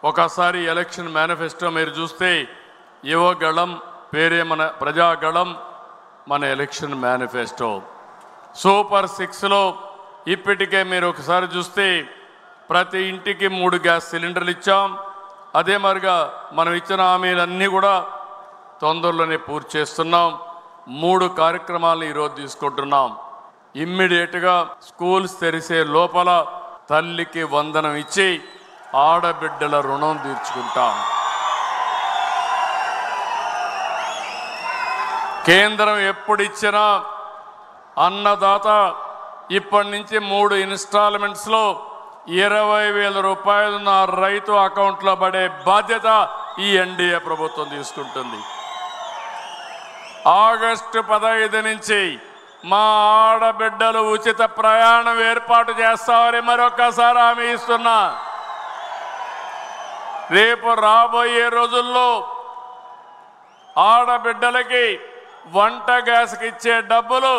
ఒకసారి election manifesto మీరు చూస్తే యువగళం పేరే మన ప్రజాగళం, మన ఎలక్షన్ మేనిఫెస్టో. సూపర్ 6లో ఇప్పటికే మీరు ఒకసారి చూస్తే ప్రతి ఇంటికి 3 గ్యాస్ సిలిండర్లు ఇచ్చాం. అదే మరిగా మనం ఇచ్చిన హామీలన్నీ కూడా తొందరలోనే పూర్తి చేస్తున్నాం. 3 కార్యక్రమాలను ఈరోజు తీసుకుంటున్నాం. ఇమ్మీడియట్గా స్కూల్స్ తెరిసే లోపల తల్లికి వందనం ఇచ్చి ఆడబిడ్డల రుణం తీర్చుకుంటాం. కేంద్రం ఎప్పుడు ఇచ్చినా అన్నదాత ఇప్పటి నుంచి 3 ఇన్స్టాల్మెంట్స్లో 20,000 రూపాయలు నా రైతు అకౌంట్లో పడే బాధ్యత ఈ ఎన్డీఏ ప్రభుత్వం తీసుకుంటుంది. ఆగస్టు 15 నుంచి మా ఆడబిడ్డలు ఉచిత ప్రయాణం ఏర్పాటు చేస్తామని మరొకసారి హామీ ఇస్తున్నా. రేపు రాబోయే రోజుల్లో ఆడబిడ్డలకి వంట గ్యాస్కి ఇచ్చే డబ్బులు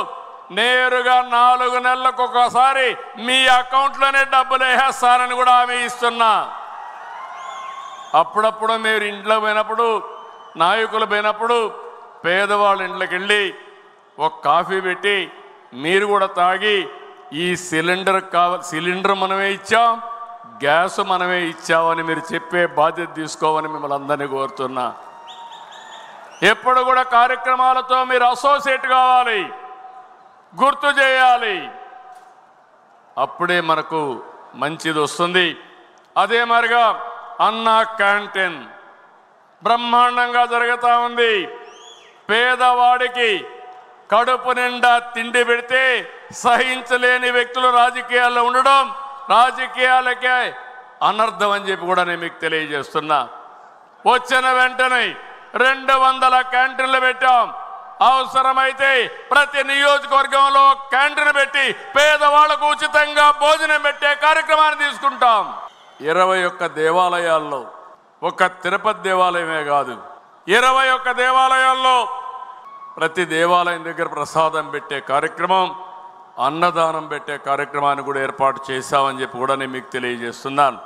నేరుగా 4 నెలలకు ఒకసారి మీ అకౌంట్లోనే డబ్బులు వేసేస్తారని కూడా హామీ ఇస్తున్నా. అప్పుడప్పుడు మీరు ఇంట్లో పోయినప్పుడు, నాయకులు పోయినప్పుడు పేదవాళ్ళ ఇంట్లోకి వెళ్ళి ఒక కాఫీ పెట్టి మీరు కూడా తాగి ఈ సిలిండర్ మనమే ఇచ్చాం, గ్యాస్ మనమే ఇచ్చామని మీరు చెప్పే బాధ్యత తీసుకోమని మిమ్మల్ని అందరినీ కోరుతున్నా. ఎప్పుడు కూడా కార్యక్రమాలతో మీరు అసోసియేట్ కావాలి, గుర్తు చేయాలి. అప్పుడే మనకు మంచిది వస్తుంది. అదే మరిగా అన్న క్యాంటీన్ బ్రహ్మాండంగా జరుగుతూ ఉంది. పేదవాడికి కడుపు నిండా తిండి పెడితే సహించలేని వ్యక్తులు రాజకీయాల్లో ఉండడం రాజకీయాలకే అనర్థం అని చెప్పి కూడా నేను మీకు తెలియజేస్తున్నా. వచ్చిన వెంటనే 200 క్యాంటీన్లు పెట్టాం. అవసరమైతే ప్రతి నియోజకవర్గంలో క్యాంటీన్ పెట్టి పేదవాళ్లకు ఉచితంగా భోజనం పెట్టే కార్యక్రమాన్ని తీసుకుంటాం. 21 దేవాలయాల్లో, ఒక తిరుపతి దేవాలయమే కాదు, 21 దేవాలయాల్లో ప్రతి దేవాలయం దగ్గర ప్రసాదం పెట్టే కార్యక్రమం, అన్నదానం పెట్టే కార్యక్రమాన్ని కూడా ఏర్పాటు చేశామని చెప్పి కూడా నేను మీకు తెలియజేస్తున్నాను.